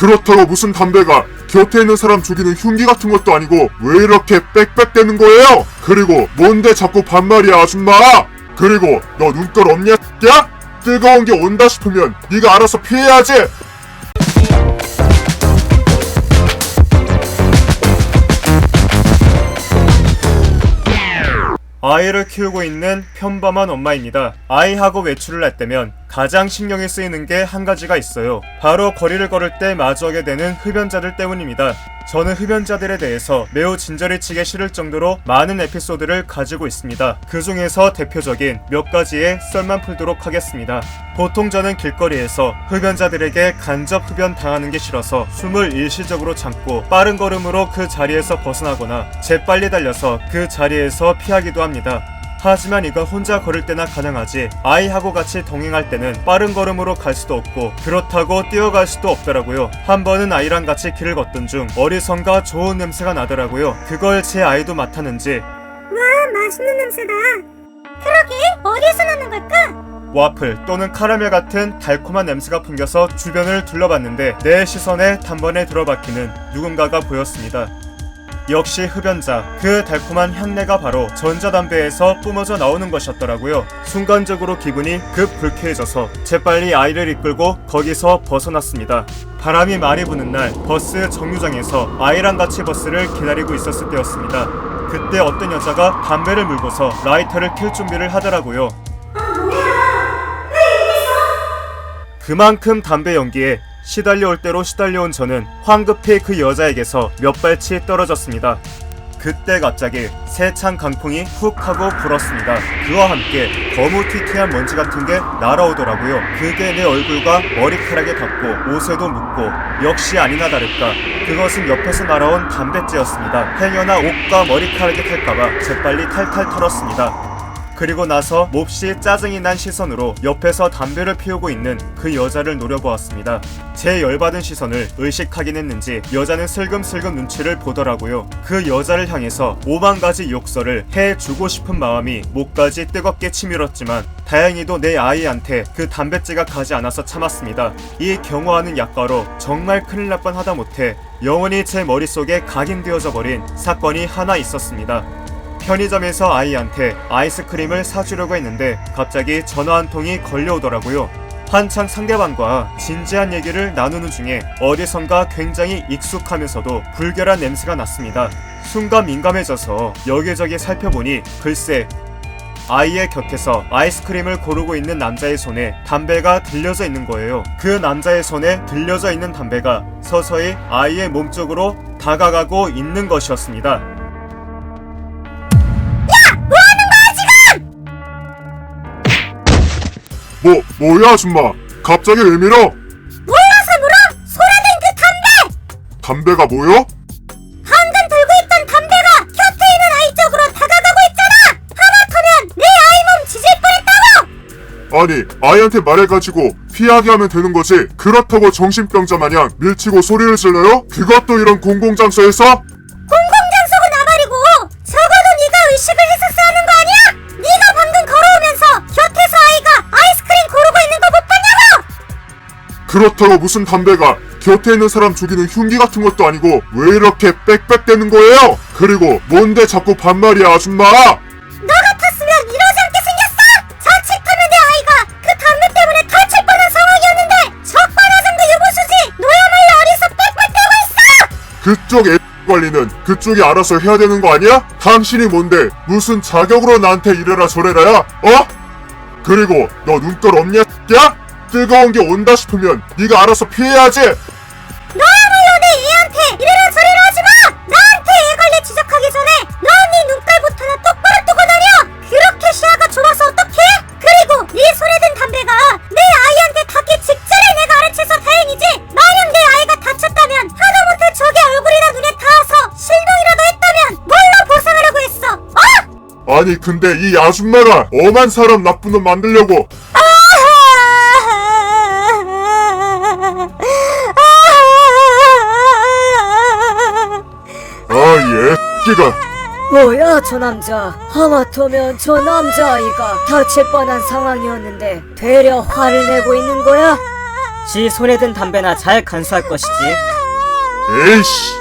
그렇다고 무슨 담배가 곁에 있는 사람 죽이는 흉기 같은 것도 아니고 왜 이렇게 빽빽대는 거예요? 그리고 뭔데 자꾸 반말이야 아줌마? 그리고 너 눈깔 없냐 야? 뜨거운 게 온다 싶으면 네가 알아서 피해야지. 아이를 키우고 있는 평범한 엄마입니다. 아이하고 외출을 할 때면 가장 신경이 쓰이는 게 한 가지가 있어요. 바로 거리를 걸을 때 마주하게 되는 흡연자들 때문입니다. 저는 흡연자들에 대해서 매우 진저리 치게 싫을 정도로 많은 에피소드를 가지고 있습니다. 그 중에서 대표적인 몇 가지에 썰만 풀도록 하겠습니다. 보통 저는 길거리에서 흡연자들에게 간접 흡연 당하는 게 싫어서 숨을 일시적으로 참고 빠른 걸음으로 그 자리에서 벗어나거나 재빨리 달려서 그 자리에서 피하기도 합니다. 하지만 이건 혼자 걸을 때나 가능하지 아이하고 같이 동행할 때는 빠른 걸음으로 갈 수도 없고 그렇다고 뛰어갈 수도 없더라고요. 한 번은 아이랑 같이 길을 걷던 중 어디선가 좋은 냄새가 나더라고요. 그걸 제 아이도 맡았는지 와, 맛있는 냄새다. 그러게, 어디서 나는 걸까? 와플 또는 카라멜 같은 달콤한 냄새가 풍겨서 주변을 둘러봤는데 내 시선에 단번에 들어박히는 누군가가 보였습니다. 역시 흡연자, 그 달콤한 향내가 바로 전자담배에서 뿜어져 나오는 것이었더라고요. 순간적으로 기분이 급 불쾌해져서 재빨리 아이를 이끌고 거기서 벗어났습니다. 바람이 많이 부는 날 버스 정류장에서 아이랑 같이 버스를 기다리고 있었을 때였습니다. 그때 어떤 여자가 담배를 물고서 라이터를 켤 준비를 하더라고요. 그만큼 담배 연기에 시달려올 대로 시달려온 저는 황급히 그 여자에게서 몇 발치 떨어졌습니다. 그때 갑자기 세찬 강풍이 훅 하고 불었습니다. 그와 함께 거무튀튀한 먼지 같은 게 날아오더라고요. 그게 내 얼굴과 머리카락에 닿고 옷에도 묻고 역시 아니나 다를까 그것은 옆에서 날아온 담뱃재였습니다. 행여나 옷과 머리카락에 탈까봐 재빨리 탈탈 털었습니다. 그리고 나서 몹시 짜증이 난 시선으로 옆에서 담배를 피우고 있는 그 여자를 노려보았습니다. 제 열받은 시선을 의식하긴 했는지 여자는 슬금슬금 눈치를 보더라고요. 그 여자를 향해서 5만가지 욕설을 해주고 싶은 마음이 목까지 뜨겁게 치밀었지만 다행히도 내 아이한테 그 담뱃재가 가지 않아서 참았습니다. 이 경호하는 약과로 정말 큰일 날 뻔하다 못해 영원히 제 머릿속에 각인되어져 버린 사건이 하나 있었습니다. 편의점에서 아이한테 아이스크림을 사주려고 했는데 갑자기 전화 한 통이 걸려오더라고요. 한창 상대방과 진지한 얘기를 나누는 중에 어디선가 굉장히 익숙하면서도 불결한 냄새가 났습니다. 순간 민감해져서 여기저기 살펴보니 글쎄 아이의 곁에서 아이스크림을 고르고 있는 남자의 손에 담배가 들려져 있는 거예요. 그 남자의 손에 들려져 있는 담배가 서서히 아이의 몸쪽으로 다가가고 있는 것이었습니다. 뭐야 아줌마? 갑자기 왜 밀어? 몰라서 물어? 소라된 그 담배! 담배가 뭐요? 방금 들고 있던 담배가 곁에 있는 아이 쪽으로 다가가고 있잖아! 하마터면 내 아이 몸 지질 뻔했다고! 아니 아이한테 말해가지고 피하게 하면 되는 거지. 그렇다고 정신병자 마냥 밀치고 소리를 질러요? 그것도 이런 공공장소에서? 공공장소고 나발이고 적어도 네가 의식을 해서 하는 거 아니야? 네가 방금 걸어오면서 곁에서 아이가 아이스크림 고르고 있는 거 못 봤냐고! 그렇다고 무슨 담배가 곁에 있는 사람 죽이는 흉기 같은 것도 아니고 왜 이렇게 빽빽대는 거예요? 그리고 뭔데 자꾸 반말이야 아줌마? 너 같았으면 이러지 않게 생겼어! 자칫하면 내 아이가 그 담배 때문에 다칠 뻔한 상황이었는데 적반하장도 유부수지! 너야말로 어디서 빽빽대고 있어! 그쪽 애 관리는 그쪽이 알아서 해야 되는 거 아니야? 당신이 뭔데 무슨 자격으로 나한테 이래라 저래라야? 어? 그리고 너 눈깔 없냐 야? 뜨거운 게 온다 싶으면 네가 알아서 피해야지. 너야말로 내 애한테 이래라 저래라 하지마! 나한테 애 관리 지적하기 전에 넌 네 눈깔부터나 똑바로 뜨고 다녀! 그렇게 시야가 좁아서 어떡해? 그리고 네 손에 든 담배가 내 아이한테 닿기 직전에 내가 알아채서 다행이지! 만약 내 아이가 다쳤다면 하다못해 저게 얼굴이나 눈에 닿아서 실명이라도 했다면 뭘로 보상하라고 했어? 어? 아니 근데 이 아줌마가 엄한 사람 나쁜 놈 만들려고. 아얘 끼가 뭐야 저 남자. 하마터면 저 남자아이가 다칠 뻔한 상황이었는데 되려 화를 내고 있는 거야? 지 손에 든 담배나 잘 간수할 것이지. 에이씨.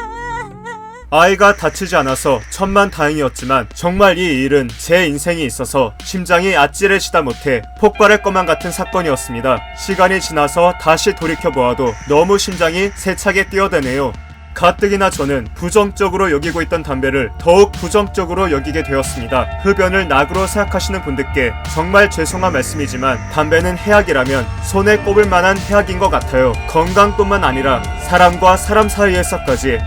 아이가 다치지 않아서 천만다행이었지만 정말 이 일은 제 인생에 있어서 심장이 아찔해지다 못해 폭발할 것만 같은 사건이었습니다. 시간이 지나서 다시 돌이켜보아도 너무 심장이 세차게 뛰어대네요. 가뜩이나 저는 부정적으로 여기고 있던 담배를 더욱 부정적으로 여기게 되었습니다. 흡연을 낙으로 생각하시는 분들께 정말 죄송한 말씀이지만 담배는 해악이라면 손에 꼽을 만한 해악인 것 같아요. 건강뿐만 아니라 사람과 사람 사이에서까지.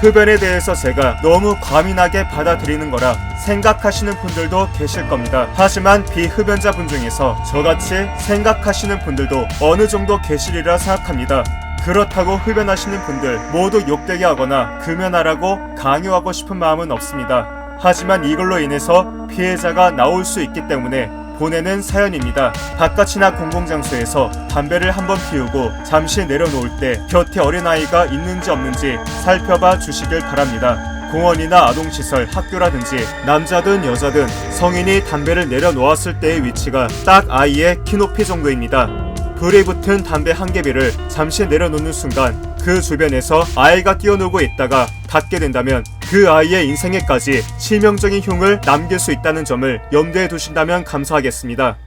흡연에 대해서 제가 너무 과민하게 받아들이는 거라 생각하시는 분들도 계실 겁니다. 하지만 비흡연자분 중에서 저같이 생각하시는 분들도 어느 정도 계시리라 생각합니다. 그렇다고 흡연하시는 분들 모두 욕되게 하거나 금연하라고 강요하고 싶은 마음은 없습니다. 하지만 이걸로 인해서 피해자가 나올 수 있기 때문에 보내는 사연입니다. 바깥이나 공공장소에서 담배를 한번 피우고 잠시 내려놓을 때 곁에 어린아이가 있는지 없는지 살펴봐 주시길 바랍니다. 공원이나 아동시설, 학교라든지 남자든 여자든 성인이 담배를 내려놓았을 때의 위치가 딱 아이의 키높이 정도입니다. 불이 붙은 담배 한 개비를 잠시 내려놓는 순간 그 주변에서 아이가 뛰어놀고 있다가 닿게 된다면 그 아이의 인생에까지 치명적인 흉을 남길 수 있다는 점을 염두에 두신다면 감사하겠습니다.